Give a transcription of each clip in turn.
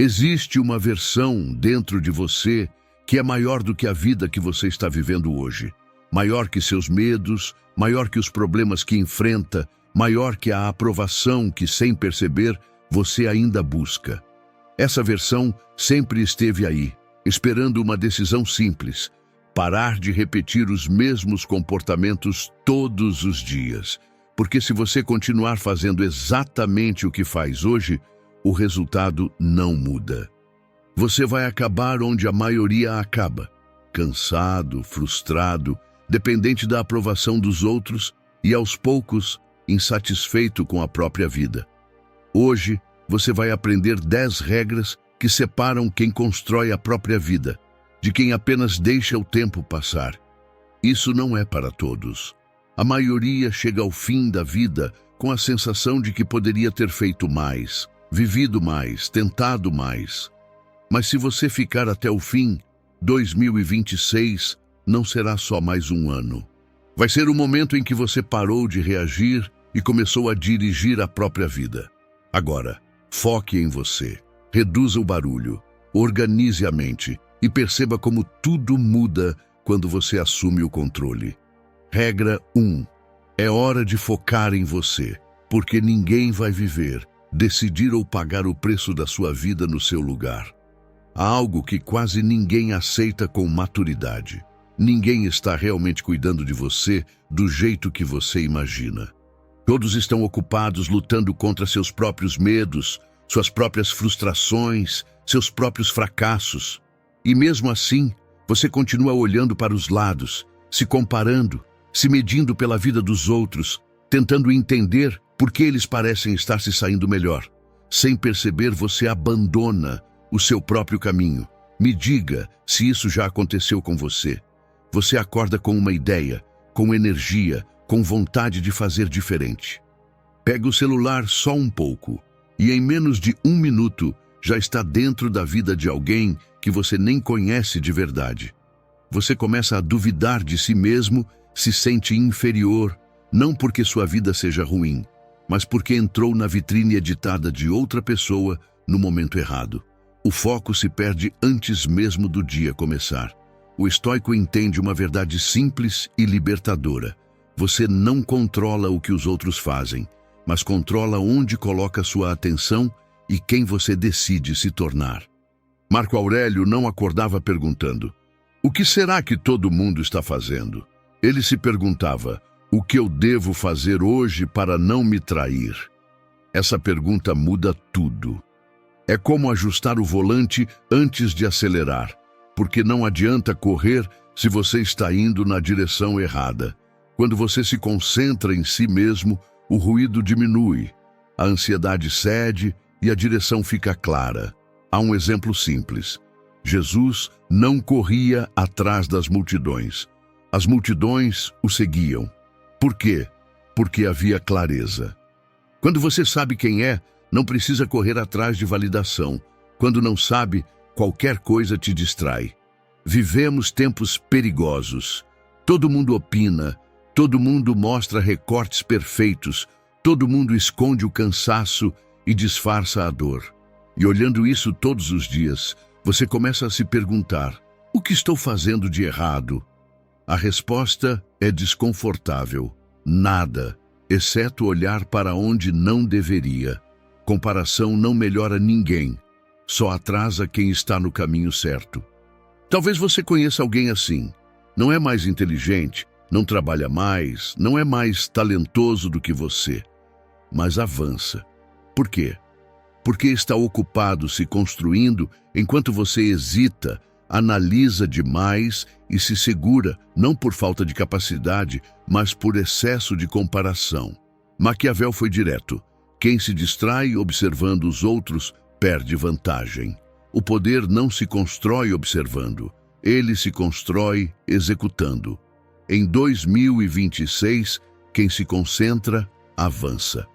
Existe uma versão dentro de você que é maior do que a vida que você está vivendo hoje. Maior que seus medos, maior que os problemas que enfrenta, maior que a aprovação que, sem perceber, você ainda busca. Essa versão sempre esteve aí, esperando uma decisão simples: parar de repetir os mesmos comportamentos todos os dias. Porque se você continuar fazendo exatamente o que faz hoje, o resultado não muda. Você vai acabar onde a maioria acaba: cansado, frustrado, dependente da aprovação dos outros e, aos poucos, insatisfeito com a própria vida. Hoje, você vai aprender 10 regras que separam quem constrói a própria vida de quem apenas deixa o tempo passar. Isso não é para todos. A maioria chega ao fim da vida com a sensação de que poderia ter feito mais, vivido mais, tentado mais. Mas se você ficar até o fim, 2026 não será só mais um ano. Vai ser o momento em que você parou de reagir e começou a dirigir a própria vida. Agora, foque em você, reduza o barulho, organize a mente e perceba como tudo muda quando você assume o controle. Regra 1. É hora de focar em você, porque ninguém vai viver, decidir ou pagar o preço da sua vida no seu lugar. Há algo que quase ninguém aceita com maturidade. Ninguém está realmente cuidando de você do jeito que você imagina. Todos estão ocupados lutando contra seus próprios medos, suas próprias frustrações, seus próprios fracassos. E mesmo assim, você continua olhando para os lados, se comparando, se medindo pela vida dos outros, tentando entender por que eles parecem estar se saindo melhor. Sem perceber, você abandona o seu próprio caminho. Me diga se isso já aconteceu com você. Você acorda com uma ideia, com energia, com vontade de fazer diferente. Pega o celular só um pouco e em menos de 1 minuto já está dentro da vida de alguém que você nem conhece de verdade. Você começa a duvidar de si mesmo, se sente inferior, não porque sua vida seja ruim, mas porque entrou na vitrine editada de outra pessoa no momento errado. O foco se perde antes mesmo do dia começar. O estoico entende uma verdade simples e libertadora. Você não controla o que os outros fazem, mas controla onde coloca sua atenção e quem você decide se tornar. Marco Aurélio não acordava perguntando: o que será que todo mundo está fazendo? Ele se perguntava: o que eu devo fazer hoje para não me trair? Essa pergunta muda tudo. É como ajustar o volante antes de acelerar, porque não adianta correr se você está indo na direção errada. Quando você se concentra em si mesmo, o ruído diminui, a ansiedade cede e a direção fica clara. Há um exemplo simples. Jesus não corria atrás das multidões. As multidões o seguiam. Por quê? Porque havia clareza. Quando você sabe quem é, não precisa correr atrás de validação. Quando não sabe, qualquer coisa te distrai. Vivemos tempos perigosos. Todo mundo opina, todo mundo mostra recortes perfeitos, todo mundo esconde o cansaço e disfarça a dor. E olhando isso todos os dias, você começa a se perguntar: o que estou fazendo de errado? A resposta é desconfortável. Nada, exceto olhar para onde não deveria. Comparação não melhora ninguém, só atrasa quem está no caminho certo. Talvez você conheça alguém assim. Não é mais inteligente, não trabalha mais, não é mais talentoso do que você, mas avança. Por quê? Porque está ocupado se construindo enquanto você hesita, analisa demais e se segura, não por falta de capacidade, mas por excesso de comparação. Maquiavel foi direto: quem se distrai observando os outros perde vantagem. O poder não se constrói observando, ele se constrói executando. Em 2026, quem se concentra, avança.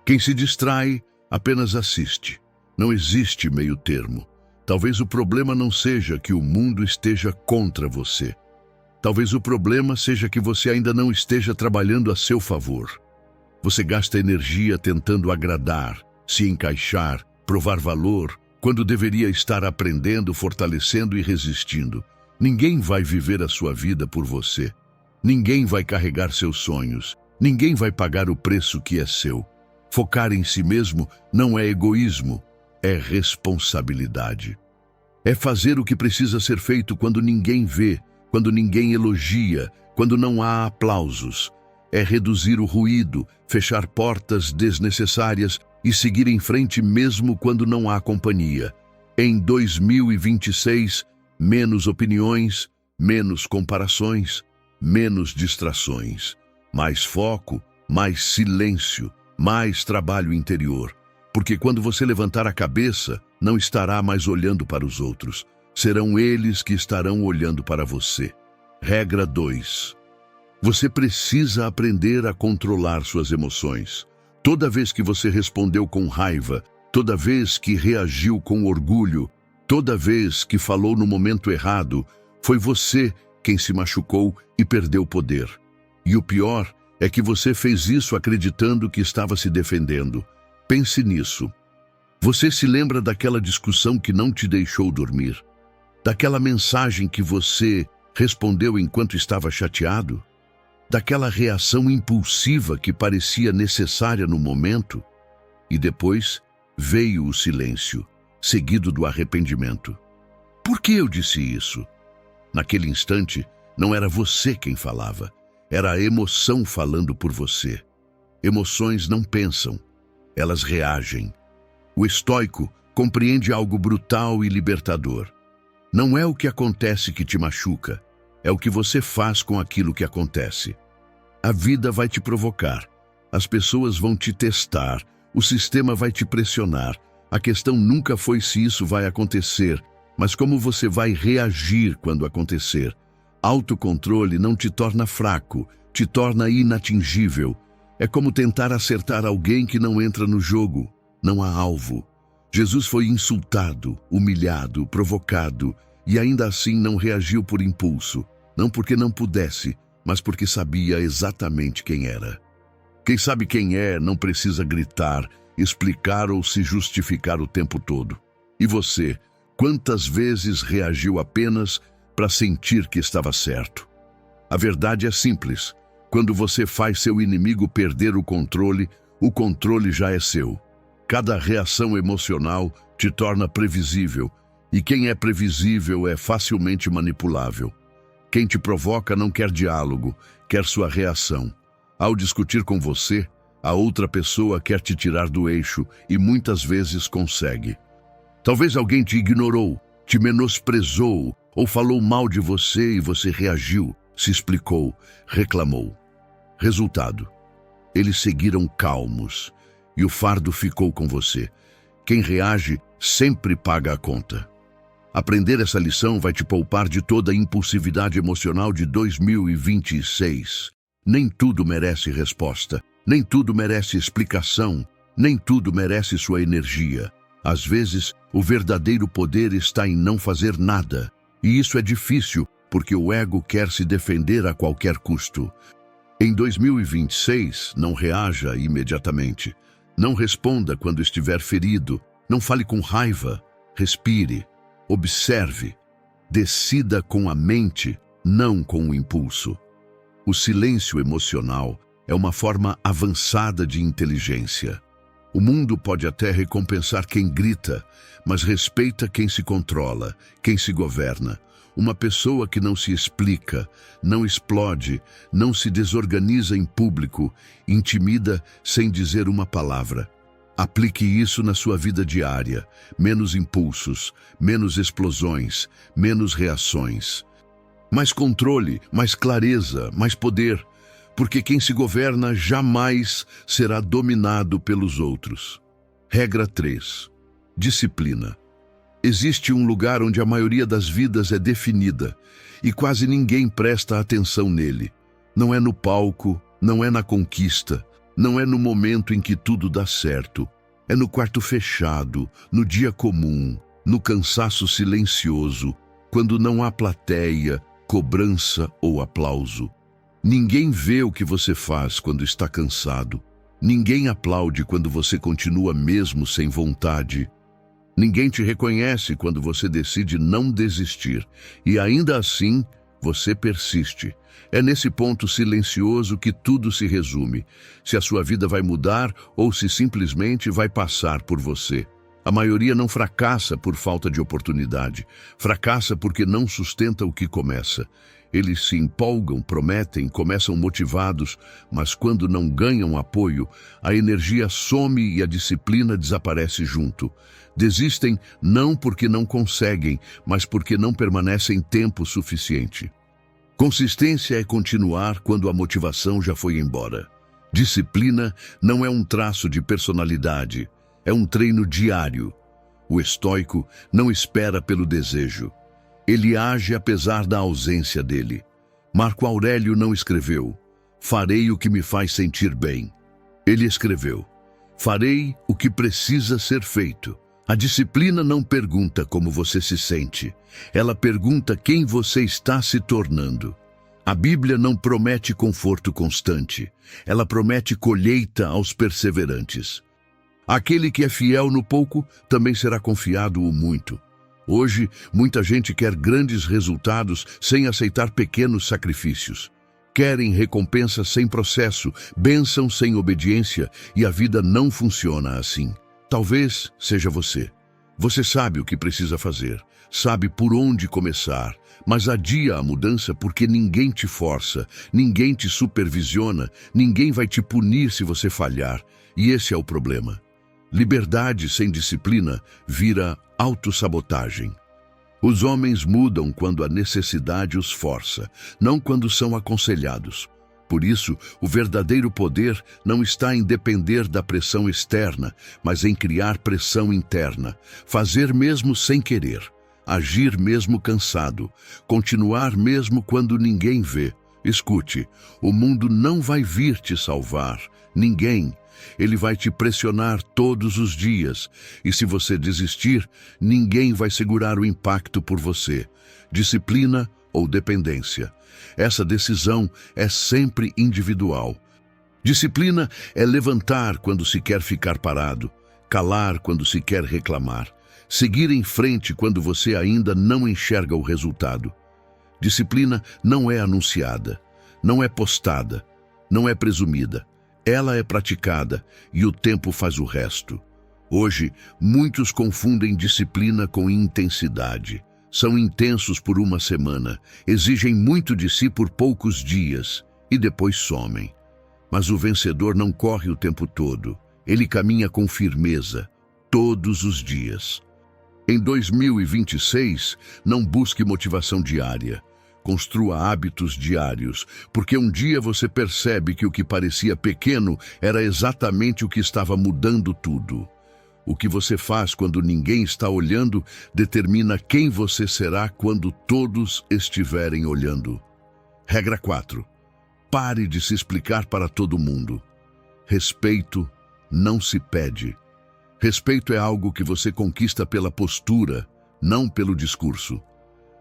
Quem se distrai, apenas assiste. Não existe meio termo. Talvez o problema não seja que o mundo esteja contra você. Talvez o problema seja que você ainda não esteja trabalhando a seu favor. Você gasta energia tentando agradar, se encaixar, provar valor, quando deveria estar aprendendo, fortalecendo e resistindo. Ninguém vai viver a sua vida por você. Ninguém vai carregar seus sonhos. Ninguém vai pagar o preço que é seu. Focar em si mesmo não é egoísmo, é responsabilidade. É fazer o que precisa ser feito quando ninguém vê, quando ninguém elogia, quando não há aplausos. É reduzir o ruído, fechar portas desnecessárias e seguir em frente mesmo quando não há companhia. Em 2026, menos opiniões, menos comparações, menos distrações, mais foco, mais silêncio, mais trabalho interior. Porque quando você levantar a cabeça, não estará mais olhando para os outros. Serão eles que estarão olhando para você. Regra 2. Você precisa aprender a controlar suas emoções. Toda vez que você respondeu com raiva, toda vez que reagiu com orgulho, toda vez que falou no momento errado, foi você quem se machucou e perdeu poder. E o pior é que você fez isso acreditando que estava se defendendo. Pense nisso. Você se lembra daquela discussão que não te deixou dormir? Daquela mensagem que você respondeu enquanto estava chateado? Daquela reação impulsiva que parecia necessária no momento? E depois veio o silêncio, seguido do arrependimento. Por que eu disse isso? Naquele instante, não era você quem falava, era a emoção falando por você. Emoções não pensam, elas reagem. O estoico compreende algo brutal e libertador. Não é o que acontece que te machuca, é o que você faz com aquilo que acontece. A vida vai te provocar, as pessoas vão te testar, o sistema vai te pressionar. A questão nunca foi se isso vai acontecer, mas como você vai reagir quando acontecer. Autocontrole não te torna fraco, te torna inatingível. É como tentar acertar alguém que não entra no jogo, não há alvo. Jesus foi insultado, humilhado, provocado, e ainda assim não reagiu por impulso, não porque não pudesse, mas porque sabia exatamente quem era. Quem sabe quem é não precisa gritar, explicar ou se justificar o tempo todo. E você, quantas vezes reagiu apenas para sentir que estava certo? A verdade é simples. Quando você faz seu inimigo perder o controle já é seu. Cada reação emocional te torna previsível, e quem é previsível é facilmente manipulável. Quem te provoca não quer diálogo, quer sua reação. Ao discutir com você, a outra pessoa quer te tirar do eixo e muitas vezes consegue. Talvez alguém te ignorou, te menosprezou ou falou mal de você e você reagiu, se explicou, reclamou. Resultado: eles seguiram calmos e o fardo ficou com você. Quem reage sempre paga a conta. Aprender essa lição vai te poupar de toda a impulsividade emocional de 2026. Nem tudo merece resposta, nem tudo merece explicação, nem tudo merece sua energia. Às vezes, o verdadeiro poder está em não fazer nada. E isso é difícil, porque o ego quer se defender a qualquer custo. Em 2026, não reaja imediatamente. Não responda quando estiver ferido. Não fale com raiva. Respire. Observe. Decida com a mente, não com o impulso. O silêncio emocional é uma forma avançada de inteligência. O mundo pode até recompensar quem grita, mas respeita quem se controla, quem se governa. Uma pessoa que não se explica, não explode, não se desorganiza em público, intimida sem dizer uma palavra. Aplique isso na sua vida diária. Menos impulsos, menos explosões, menos reações. Mais controle, mais clareza, mais poder. Porque quem se governa jamais será dominado pelos outros. Regra 3. Disciplina. Existe um lugar onde a maioria das vidas é definida e quase ninguém presta atenção nele. Não é no palco, não é na conquista, não é no momento em que tudo dá certo. É no quarto fechado, no dia comum, no cansaço silencioso, quando não há plateia, cobrança ou aplauso. Ninguém vê o que você faz quando está cansado. Ninguém aplaude quando você continua mesmo sem vontade. Ninguém te reconhece quando você decide não desistir, e ainda assim você persiste. É nesse ponto silencioso que tudo se resume: se a sua vida vai mudar ou se simplesmente vai passar por você. A maioria não fracassa por falta de oportunidade, fracassa porque não sustenta o que começa. Eles se empolgam, prometem, começam motivados, mas quando não ganham apoio, a energia some e a disciplina desaparece junto. Desistem não porque não conseguem, mas porque não permanecem tempo suficiente. Consistência é continuar quando a motivação já foi embora. Disciplina não é um traço de personalidade, é um treino diário. O estoico não espera pelo desejo. Ele age apesar da ausência dele. Marco Aurélio não escreveu: "Farei o que me faz sentir bem". Ele escreveu: "Farei o que precisa ser feito". A disciplina não pergunta como você se sente. Ela pergunta quem você está se tornando. A Bíblia não promete conforto constante. Ela promete colheita aos perseverantes. Aquele que é fiel no pouco também será confiado o muito. Hoje, muita gente quer grandes resultados sem aceitar pequenos sacrifícios. Querem recompensa sem processo, bênção sem obediência, e a vida não funciona assim. Talvez seja você. Você sabe o que precisa fazer, sabe por onde começar, mas adia a mudança porque ninguém te força, ninguém te supervisiona, ninguém vai te punir se você falhar, e esse é o problema. Liberdade sem disciplina vira autossabotagem. Os homens mudam quando a necessidade os força, não quando são aconselhados. Por isso, o verdadeiro poder não está em depender da pressão externa, mas em criar pressão interna, fazer mesmo sem querer, agir mesmo cansado, continuar mesmo quando ninguém vê. Escute, o mundo não vai vir te salvar, ninguém. Ele vai te pressionar todos os dias, e se você desistir, ninguém vai segurar o impacto por você. Disciplina ou dependência. Essa decisão é sempre individual. Disciplina é levantar quando se quer ficar parado, calar quando se quer reclamar, seguir em frente quando você ainda não enxerga o resultado. Disciplina não é anunciada, não é postada, não é presumida. Ela é praticada e o tempo faz o resto. Hoje, muitos confundem disciplina com intensidade. São intensos por uma semana, exigem muito de si por poucos dias e depois somem. Mas o vencedor não corre o tempo todo. Ele caminha com firmeza, todos os dias. Em 2026, não busque motivação diária. Construa hábitos diários, porque um dia você percebe que o que parecia pequeno era exatamente o que estava mudando tudo. O que você faz quando ninguém está olhando determina quem você será quando todos estiverem olhando. Regra 4. Pare de se explicar para todo mundo. Respeito não se pede. Respeito é algo que você conquista pela postura, não pelo discurso.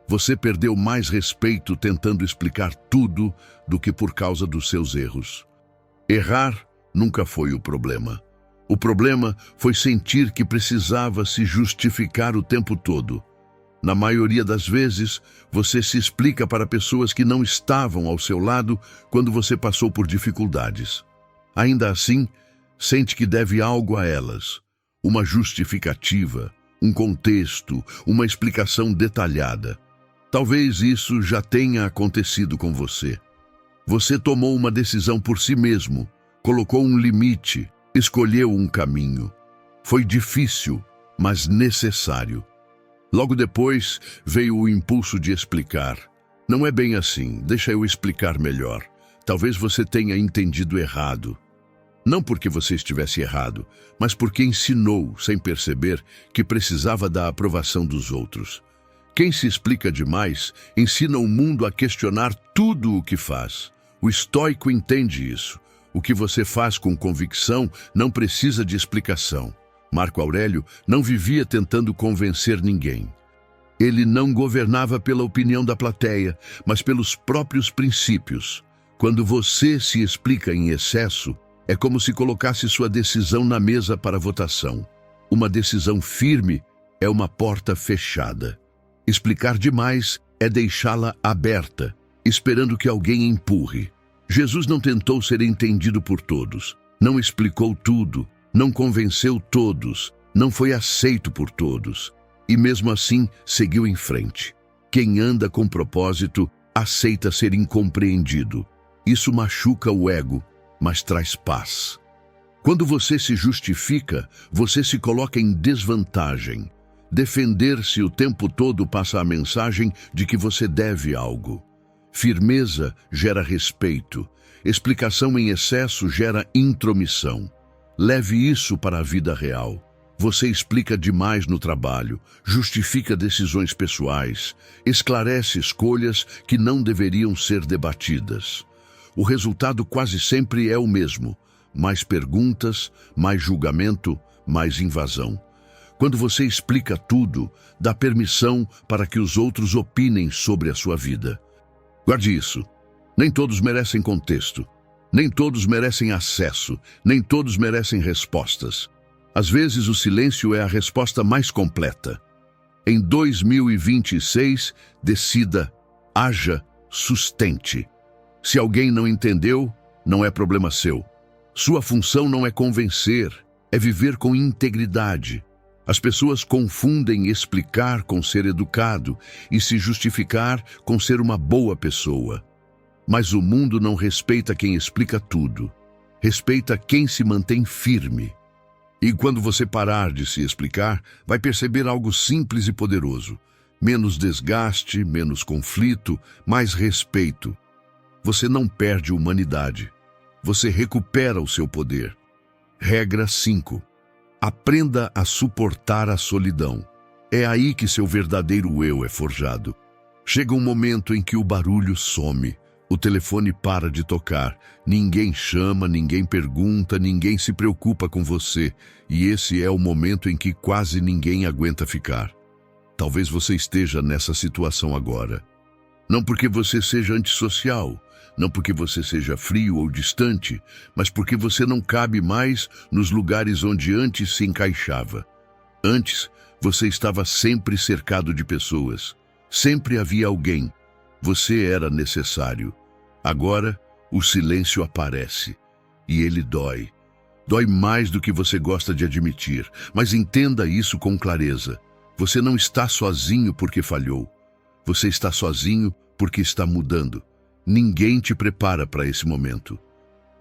Você perdeu mais respeito tentando explicar tudo do que por causa dos seus erros. Errar nunca foi o problema. O problema foi sentir que precisava se justificar o tempo todo. Na maioria das vezes, você se explica para pessoas que não estavam ao seu lado quando você passou por dificuldades. Ainda assim, sente que deve algo a elas, uma justificativa, um contexto, uma explicação detalhada. Talvez isso já tenha acontecido com você. Você tomou uma decisão por si mesmo, colocou um limite, escolheu um caminho. Foi difícil, mas necessário. Logo depois veio o impulso de explicar. Não é bem assim, deixa eu explicar melhor. Talvez você tenha entendido errado. Não porque você estivesse errado, mas porque ensinou, sem perceber, que precisava da aprovação dos outros. Quem se explica demais ensina o mundo a questionar tudo o que faz. O estoico entende isso. O que você faz com convicção não precisa de explicação. Marco Aurélio não vivia tentando convencer ninguém. Ele não governava pela opinião da plateia, mas pelos próprios princípios. Quando você se explica em excesso, é como se colocasse sua decisão na mesa para votação. Uma decisão firme, é uma porta fechada. Explicar demais é deixá-la aberta, esperando que alguém empurre. Jesus não tentou ser entendido por todos, não explicou tudo, não convenceu todos, não foi aceito por todos, e mesmo assim seguiu em frente. Quem anda com propósito aceita ser incompreendido. Isso machuca o ego, mas traz paz. Quando você se justifica, você se coloca em desvantagem. Defender-se o tempo todo passa a mensagem de que você deve algo. Firmeza gera respeito. Explicação em excesso gera intromissão. Leve isso para a vida real. Você explica demais no trabalho, justifica decisões pessoais, esclarece escolhas que não deveriam ser debatidas. O resultado quase sempre é o mesmo: mais perguntas, mais julgamento, mais invasão. Quando você explica tudo, dá permissão para que os outros opinem sobre a sua vida. Guarde isso. Nem todos merecem contexto. Nem todos merecem acesso. Nem todos merecem respostas. Às vezes o silêncio é a resposta mais completa. Em 2026, decida, haja, sustente. Se alguém não entendeu, não é problema seu. Sua função não é convencer, é viver com integridade. As pessoas confundem explicar com ser educado e se justificar com ser uma boa pessoa. Mas o mundo não respeita quem explica tudo. Respeita quem se mantém firme. E quando você parar de se explicar, vai perceber algo simples e poderoso. Menos desgaste, menos conflito, mais respeito. Você não perde humanidade. Você recupera o seu poder. Regra 5. Aprenda a suportar a solidão. É aí que seu verdadeiro eu é forjado. Chega um momento em que o barulho some. O telefone para de tocar, ninguém chama, ninguém pergunta, ninguém se preocupa com você, e esse é o momento em que quase ninguém aguenta ficar. Talvez você esteja nessa situação agora. Não porque você seja antissocial, não porque você seja frio ou distante, mas porque você não cabe mais nos lugares onde antes se encaixava. Antes, você estava sempre cercado de pessoas, sempre havia alguém. Você era necessário. Agora, o silêncio aparece, e ele dói. Dói mais do que você gosta de admitir, mas entenda isso com clareza. Você não está sozinho porque falhou. Você está sozinho porque está mudando. Ninguém te prepara para esse momento.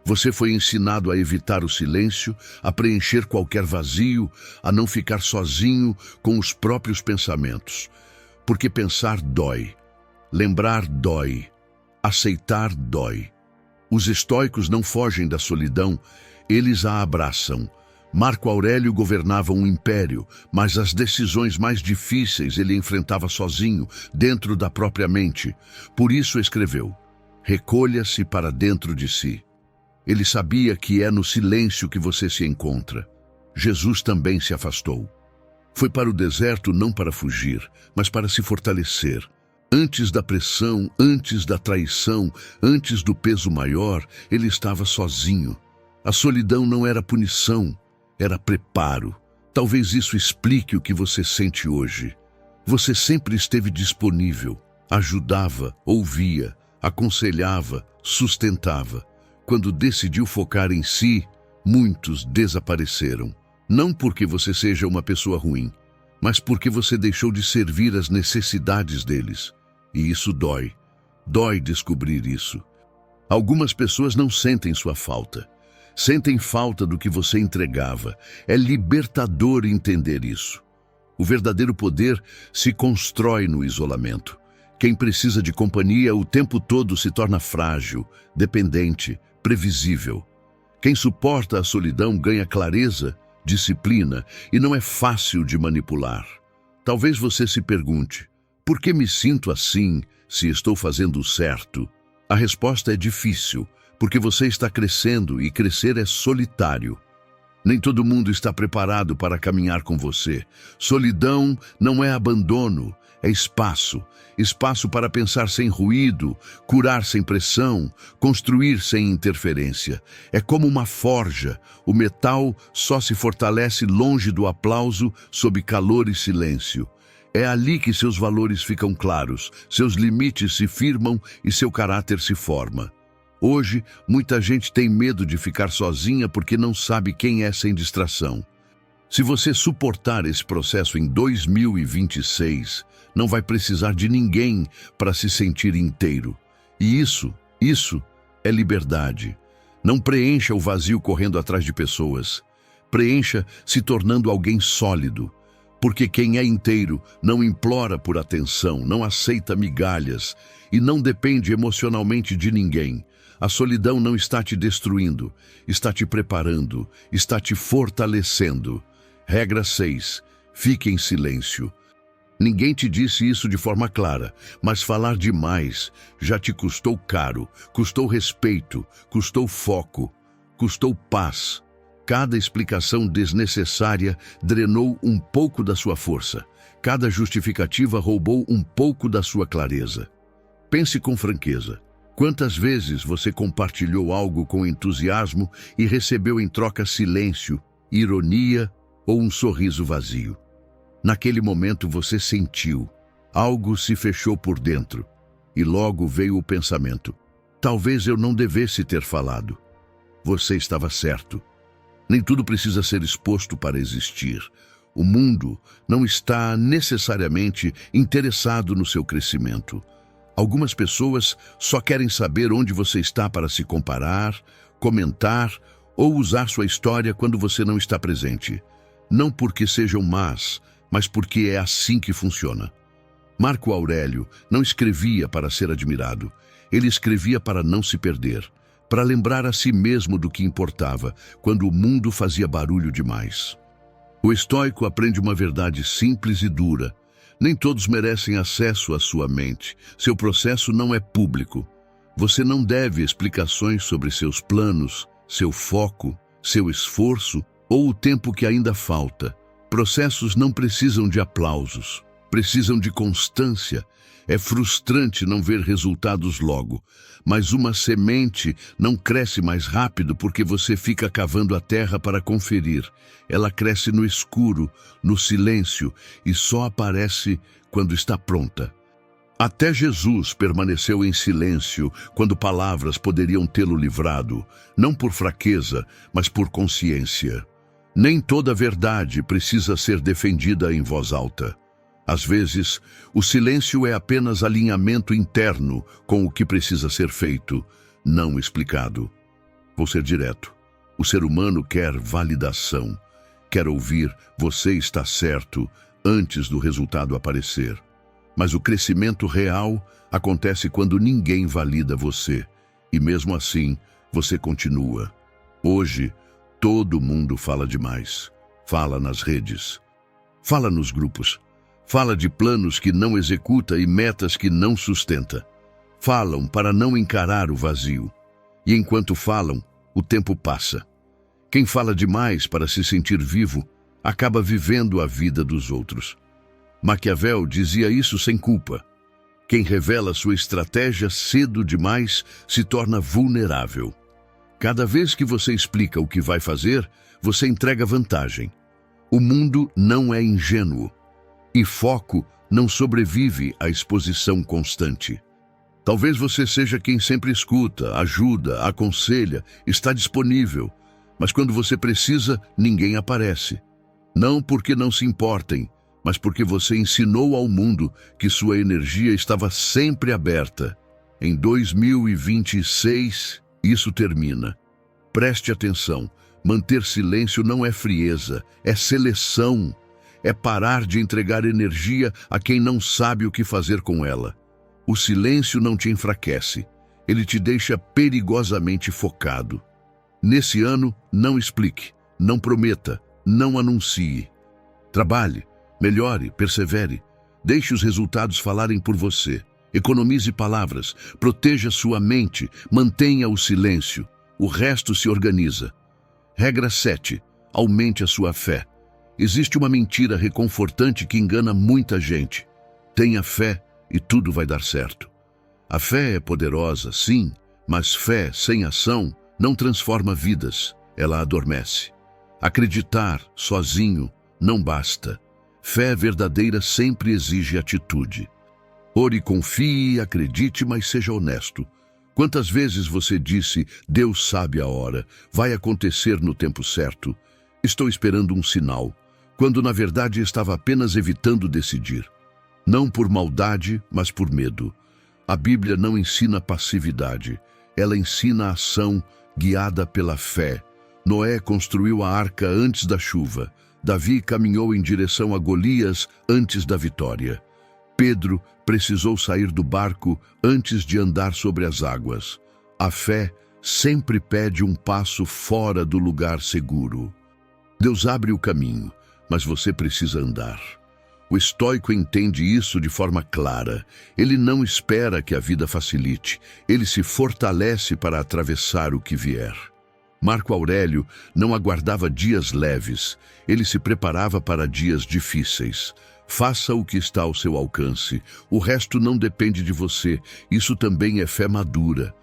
Você foi ensinado a evitar o silêncio, a preencher qualquer vazio, a não ficar sozinho com os próprios pensamentos. Porque pensar dói. Lembrar dói. Aceitar dói. Os estoicos não fogem da solidão, eles a abraçam. Marco Aurélio governava um império, mas as decisões mais difíceis ele enfrentava sozinho, dentro da própria mente. Por isso escreveu: recolha-se para dentro de si. Ele sabia que é no silêncio que você se encontra. Jesus também se afastou. Foi para o deserto não para fugir, mas para se fortalecer. Antes da pressão, antes da traição, antes do peso maior, ele estava sozinho. A solidão não era punição, era preparo. Talvez isso explique o que você sente hoje. Você sempre esteve disponível, ajudava, ouvia, aconselhava, sustentava. Quando decidiu focar em si, muitos desapareceram. Não porque você seja uma pessoa ruim, mas porque você deixou de servir às necessidades deles. E isso dói. Dói descobrir isso. Algumas pessoas não sentem sua falta. Sentem falta do que você entregava. É libertador entender isso. O verdadeiro poder se constrói no isolamento. Quem precisa de companhia o tempo todo se torna frágil, dependente, previsível. Quem suporta a solidão ganha clareza, disciplina e não é fácil de manipular. Talvez você se pergunte: por que me sinto assim se estou fazendo o certo? A resposta é difícil, porque você está crescendo e crescer é solitário. Nem todo mundo está preparado para caminhar com você. Solidão não é abandono, é espaço. Espaço para pensar sem ruído, curar sem pressão, construir sem interferência. É como uma forja. O metal só se fortalece longe do aplauso, sob calor e silêncio. É ali que seus valores ficam claros, seus limites se firmam e seu caráter se forma. Hoje, muita gente tem medo de ficar sozinha porque não sabe quem é sem distração. Se você suportar esse processo em 2026, não vai precisar de ninguém para se sentir inteiro. E isso é liberdade. Não preencha o vazio correndo atrás de pessoas. Preencha se tornando alguém sólido. Porque quem é inteiro não implora por atenção, não aceita migalhas e não depende emocionalmente de ninguém. A solidão não está te destruindo, está te preparando, está te fortalecendo. Regra 6. Fique em silêncio. Ninguém te disse isso de forma clara, mas falar demais já te custou caro, custou respeito, custou foco, custou paz. Cada explicação desnecessária drenou um pouco da sua força. Cada justificativa roubou um pouco da sua clareza. Pense com franqueza. Quantas vezes você compartilhou algo com entusiasmo e recebeu em troca silêncio, ironia ou um sorriso vazio? Naquele momento você sentiu, algo se fechou por dentro, e logo veio o pensamento: talvez eu não devesse ter falado. Você estava certo. Nem tudo precisa ser exposto para existir. O mundo não está necessariamente interessado no seu crescimento. Algumas pessoas só querem saber onde você está para se comparar, comentar ou usar sua história quando você não está presente. Não porque sejam más, mas porque é assim que funciona. Marco Aurélio não escrevia para ser admirado. Ele escrevia para não se perder, para lembrar a si mesmo do que importava, quando o mundo fazia barulho demais. O estoico aprende uma verdade simples e dura. Nem todos merecem acesso à sua mente. Seu processo não é público. Você não deve explicações sobre seus planos, seu foco, seu esforço ou o tempo que ainda falta. Processos não precisam de aplausos, precisam de constância. É frustrante não ver resultados logo, mas uma semente não cresce mais rápido porque você fica cavando a terra para conferir. Ela cresce no escuro, no silêncio, e só aparece quando está pronta. Até Jesus permaneceu em silêncio quando palavras poderiam tê-lo livrado, não por fraqueza, mas por consciência. Nem toda verdade precisa ser defendida em voz alta. Às vezes, o silêncio é apenas alinhamento interno com o que precisa ser feito, não explicado. Vou ser direto. O ser humano quer validação, quer ouvir "você está certo" antes do resultado aparecer. Mas o crescimento real acontece quando ninguém valida você, e mesmo assim, você continua. Hoje, todo mundo fala demais. Fala nas redes. Fala nos grupos. Fala de planos que não executa e metas que não sustenta. Falam para não encarar o vazio. E enquanto falam, o tempo passa. Quem fala demais para se sentir vivo, acaba vivendo a vida dos outros. Maquiavel dizia isso sem culpa. Quem revela sua estratégia cedo demais se torna vulnerável. Cada vez que você explica o que vai fazer, você entrega vantagem. O mundo não é ingênuo. E foco não sobrevive à exposição constante. Talvez você seja quem sempre escuta, ajuda, aconselha, está disponível, mas quando você precisa, ninguém aparece. Não porque não se importem, mas porque você ensinou ao mundo que sua energia estava sempre aberta. Em 2026, isso termina. Preste atenção, manter silêncio não é frieza, é seleção. É parar de entregar energia a quem não sabe o que fazer com ela. O silêncio não te enfraquece, ele te deixa perigosamente focado. Nesse ano, não explique, não prometa, não anuncie. Trabalhe, melhore, persevere. Deixe os resultados falarem por você. Economize palavras, proteja sua mente, mantenha o silêncio. O resto se organiza. Regra 7. Aumente a sua fé. Existe uma mentira reconfortante que engana muita gente. Tenha fé e tudo vai dar certo. A fé é poderosa, sim, mas fé sem ação não transforma vidas, ela adormece. Acreditar sozinho não basta. Fé verdadeira sempre exige atitude. Ore, confie, acredite, mas seja honesto. Quantas vezes você disse, Deus sabe a hora, vai acontecer no tempo certo? Estou esperando um sinal, quando na verdade estava apenas evitando decidir. Não por maldade, mas por medo. A Bíblia não ensina passividade, ela ensina a ação guiada pela fé. Noé construiu a arca antes da chuva. Davi caminhou em direção a Golias antes da vitória. Pedro precisou sair do barco antes de andar sobre as águas. A fé sempre pede um passo fora do lugar seguro. Deus abre o caminho, mas você precisa andar. O estoico entende isso de forma clara. Ele não espera que a vida facilite, ele se fortalece para atravessar o que vier. Marco Aurélio não aguardava dias leves, ele se preparava para dias difíceis. Faça o que está ao seu alcance, o resto não depende de você, isso também é fé madura.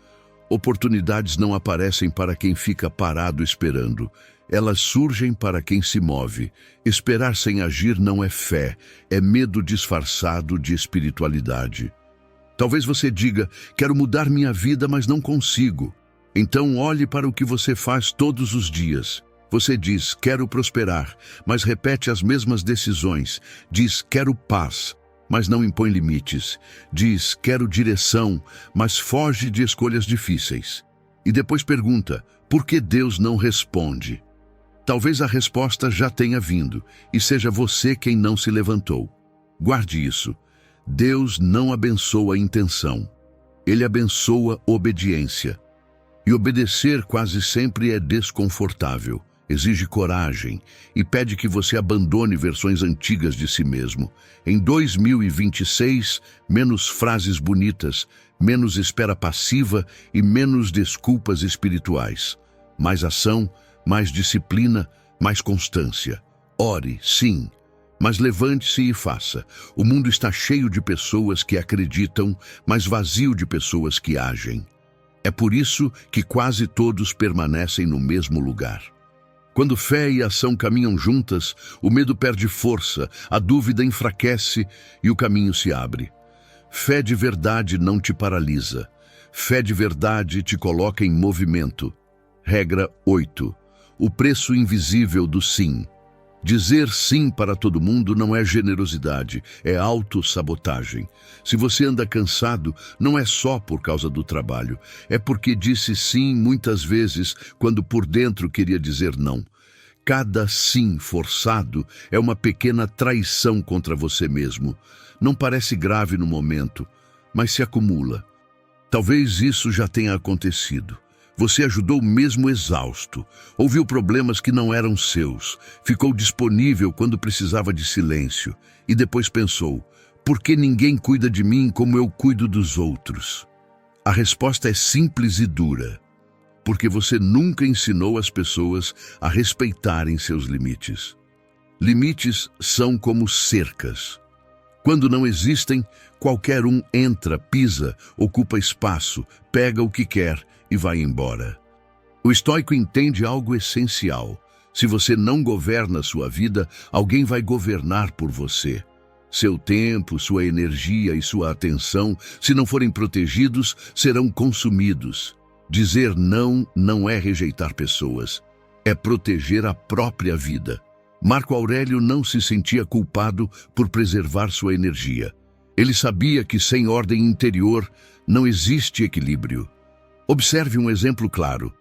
Oportunidades não aparecem para quem fica parado esperando, elas surgem para quem se move. Esperar sem agir não é fé, é medo disfarçado de espiritualidade. Talvez você diga, quero mudar minha vida, mas não consigo. Então olhe para o que você faz todos os dias. Você diz, quero prosperar, mas repete as mesmas decisões. Diz, quero paz, mas não impõe limites. Diz, quero direção, mas foge de escolhas difíceis. E depois pergunta, por que Deus não responde? Talvez a resposta já tenha vindo, e seja você quem não se levantou. Guarde isso. Deus não abençoa a intenção. Ele abençoa a obediência. E obedecer quase sempre é desconfortável, exige coragem e pede que você abandone versões antigas de si mesmo. Em 2026, menos frases bonitas, menos espera passiva e menos desculpas espirituais. Mais ação, mais disciplina, mais constância. Ore, sim, mas levante-se e faça. O mundo está cheio de pessoas que acreditam, mas vazio de pessoas que agem. É por isso que quase todos permanecem no mesmo lugar. Quando fé e ação caminham juntas, o medo perde força, a dúvida enfraquece e o caminho se abre. Fé de verdade não te paralisa. Fé de verdade te coloca em movimento. Regra 8. O preço invisível do sim. Dizer sim para todo mundo não é generosidade, é autossabotagem. Se você anda cansado, não é só por causa do trabalho, é porque disse sim muitas vezes quando por dentro queria dizer não. Cada sim forçado é uma pequena traição contra você mesmo. Não parece grave no momento, mas se acumula. Talvez isso já tenha acontecido. Você ajudou mesmo exausto, ouviu problemas que não eram seus, ficou disponível quando precisava de silêncio e depois pensou, por que ninguém cuida de mim como eu cuido dos outros? A resposta é simples e dura, porque você nunca ensinou as pessoas a respeitarem seus limites. Limites são como cercas. Quando não existem, qualquer um entra, pisa, ocupa espaço, pega o que quer e vai embora. O estoico entende algo essencial. Se você não governa sua vida, alguém vai governar por você. Seu tempo, sua energia e sua atenção, se não forem protegidos, serão consumidos. Dizer não não é rejeitar pessoas, é proteger a própria vida. Marco Aurélio não se sentia culpado por preservar sua energia. Ele sabia que sem ordem interior não existe equilíbrio. Observe um exemplo claro.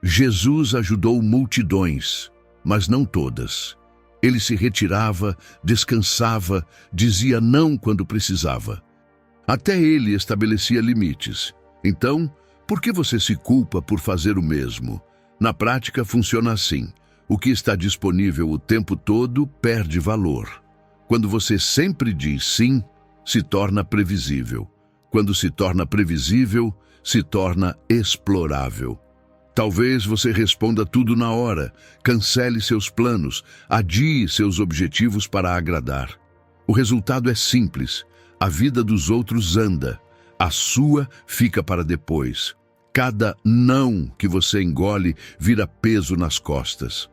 Jesus ajudou multidões, mas não todas. Ele se retirava, descansava, dizia não quando precisava. Até ele estabelecia limites. Então, por que você se culpa por fazer o mesmo? Na prática, funciona assim. O que está disponível o tempo todo perde valor. Quando você sempre diz sim, se torna previsível. Quando se torna previsível, se torna explorável. Talvez você responda tudo na hora, cancele seus planos, adie seus objetivos para agradar. O resultado é simples: a vida dos outros anda, a sua fica para depois. Cada não que você engole vira peso nas costas.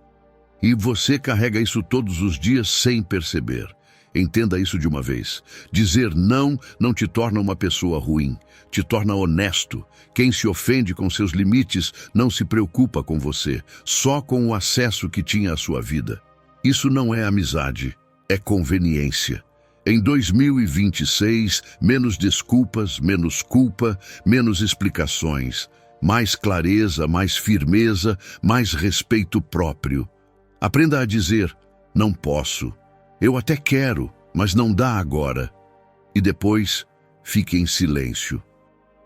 E você carrega isso todos os dias sem perceber. Entenda isso de uma vez. Dizer não te torna uma pessoa ruim, te torna honesto. Quem se ofende com seus limites não se preocupa com você, só com o acesso que tinha à sua vida. Isso não é amizade, é conveniência. Em 2026, menos desculpas, menos culpa, menos explicações. Mais clareza, mais firmeza, mais respeito próprio. Aprenda a dizer: não posso. Eu até quero, mas não dá agora. E depois, fique em silêncio.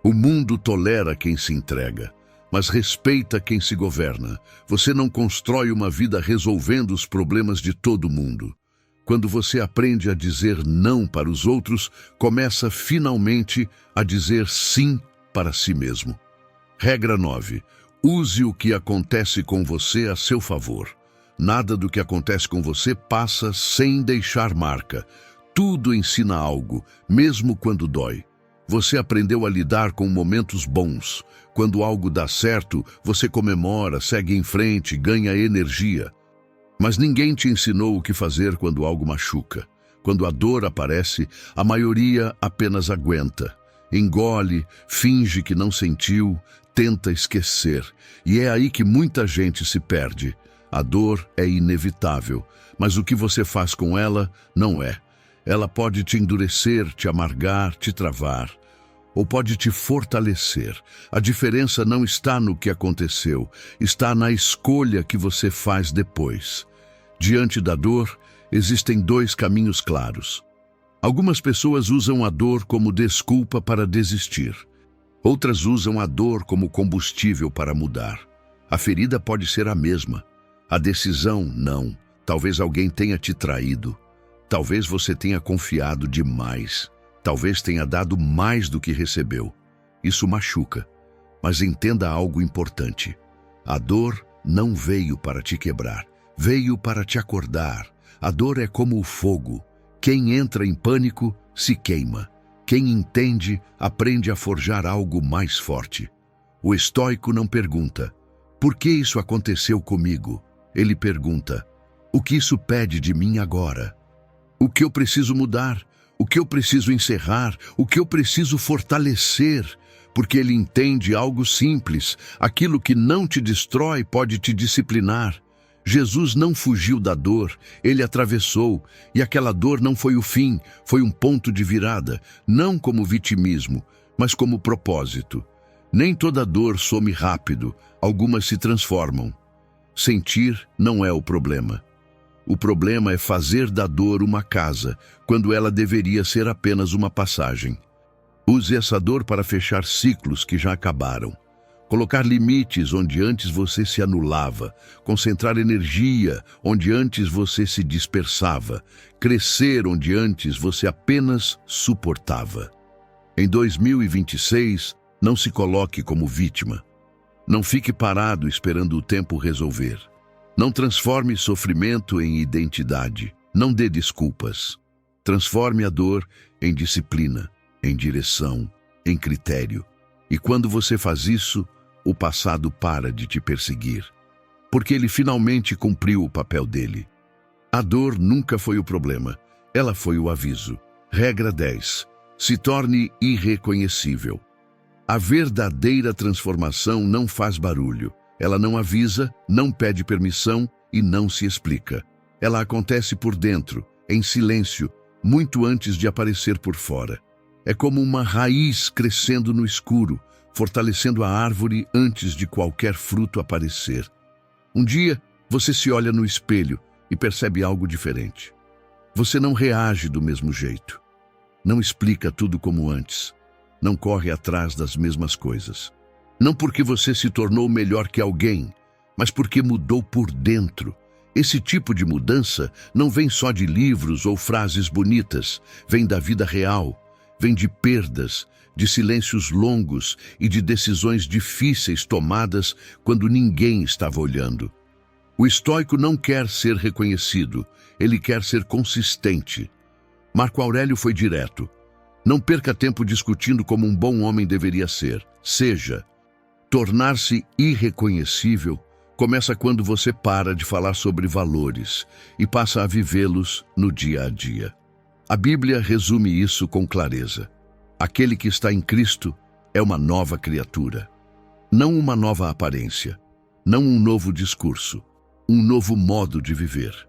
O mundo tolera quem se entrega, mas respeita quem se governa. Você não constrói uma vida resolvendo os problemas de todo mundo. Quando você aprende a dizer não para os outros, começa finalmente a dizer sim para si mesmo. Regra 9. Use o que acontece com você a seu favor. Nada do que acontece com você passa sem deixar marca. Tudo ensina algo, mesmo quando dói. Você aprendeu a lidar com momentos bons. Quando algo dá certo, você comemora, segue em frente, ganha energia. Mas ninguém te ensinou o que fazer quando algo machuca. Quando a dor aparece, a maioria apenas aguenta. Engole, finge que não sentiu, tenta esquecer. E é aí que muita gente se perde. A dor é inevitável, mas o que você faz com ela não é. Ela pode te endurecer, te amargar, te travar, ou pode te fortalecer. A diferença não está no que aconteceu, está na escolha que você faz depois. Diante da dor, existem dois caminhos claros. Algumas pessoas usam a dor como desculpa para desistir. Outras usam a dor como combustível para mudar. A ferida pode ser a mesma. A decisão, não. Talvez alguém tenha te traído. Talvez você tenha confiado demais. Talvez tenha dado mais do que recebeu. Isso machuca. Mas entenda algo importante. A dor não veio para te quebrar. Veio para te acordar. A dor é como o fogo. Quem entra em pânico se queima. Quem entende aprende a forjar algo mais forte. O estoico não pergunta: por que isso aconteceu comigo? Ele pergunta: o que isso pede de mim agora? O que eu preciso mudar? O que eu preciso encerrar? O que eu preciso fortalecer? Porque ele entende algo simples: aquilo que não te destrói pode te disciplinar. Jesus não fugiu da dor, ele atravessou, e aquela dor não foi o fim, foi um ponto de virada, não como vitimismo, mas como propósito. Nem toda dor some rápido, algumas se transformam. Sentir não é o problema. O problema é fazer da dor uma casa, quando ela deveria ser apenas uma passagem. Use essa dor para fechar ciclos que já acabaram. Colocar limites onde antes você se anulava, concentrar energia onde antes você se dispersava, crescer onde antes você apenas suportava. Em 2026, não se coloque como vítima. Não fique parado esperando o tempo resolver. Não transforme sofrimento em identidade. Não dê desculpas. Transforme a dor em disciplina, em direção, em critério. E quando você faz isso, o passado para de te perseguir, porque ele finalmente cumpriu o papel dele. A dor nunca foi o problema, ela foi o aviso. Regra 10. Se torne irreconhecível. A verdadeira transformação não faz barulho. Ela não avisa, não pede permissão e não se explica. Ela acontece por dentro, em silêncio, muito antes de aparecer por fora. É como uma raiz crescendo no escuro, fortalecendo a árvore antes de qualquer fruto aparecer. Um dia, você se olha no espelho e percebe algo diferente. Você não reage do mesmo jeito. Não explica tudo como antes. Não corre atrás das mesmas coisas. Não porque você se tornou melhor que alguém, mas porque mudou por dentro. Esse tipo de mudança não vem só de livros ou frases bonitas, vem da vida real, vem de perdas, de silêncios longos e de decisões difíceis tomadas quando ninguém estava olhando. O estoico não quer ser reconhecido, ele quer ser consistente. Marco Aurélio foi direto. Não perca tempo discutindo como um bom homem deveria ser. Seja. Tornar-se irreconhecível começa quando você para de falar sobre valores e passa a vivê-los no dia a dia. A Bíblia resume isso com clareza. Aquele que está em Cristo é uma nova criatura. Não uma nova aparência, não um novo discurso, um novo modo de viver.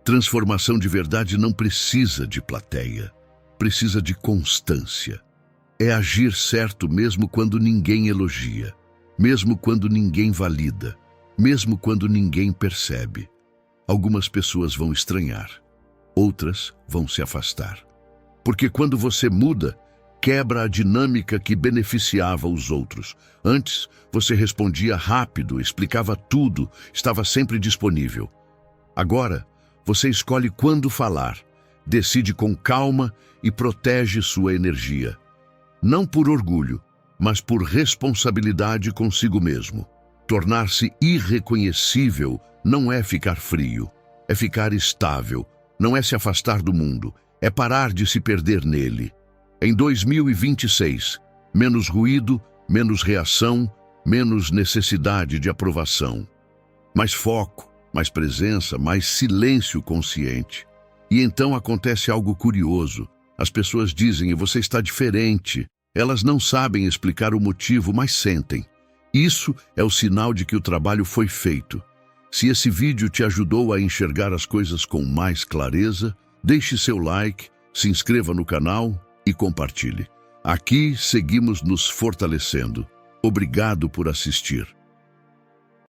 Transformação de verdade não precisa de plateia, precisa de constância. É agir certo mesmo quando ninguém elogia, mesmo quando ninguém valida, mesmo quando ninguém percebe. Algumas pessoas vão estranhar, outras vão se afastar. Porque quando você muda, quebra a dinâmica que beneficiava os outros. Antes, você respondia rápido, explicava tudo, estava sempre disponível. Agora, você escolhe quando falar, decide com calma e protege sua energia. Não por orgulho, mas por responsabilidade consigo mesmo. Tornar-se irreconhecível não é ficar frio, é ficar estável, não é se afastar do mundo, é parar de se perder nele. Em 2026, menos ruído, menos reação, menos necessidade de aprovação. Mais foco, mais presença, mais silêncio consciente. E então acontece algo curioso. As pessoas dizem, você está diferente. Elas não sabem explicar o motivo, mas sentem. Isso é o sinal de que o trabalho foi feito. Se esse vídeo te ajudou a enxergar as coisas com mais clareza, deixe seu like, se inscreva no canal e compartilhe. Aqui seguimos nos fortalecendo. Obrigado por assistir.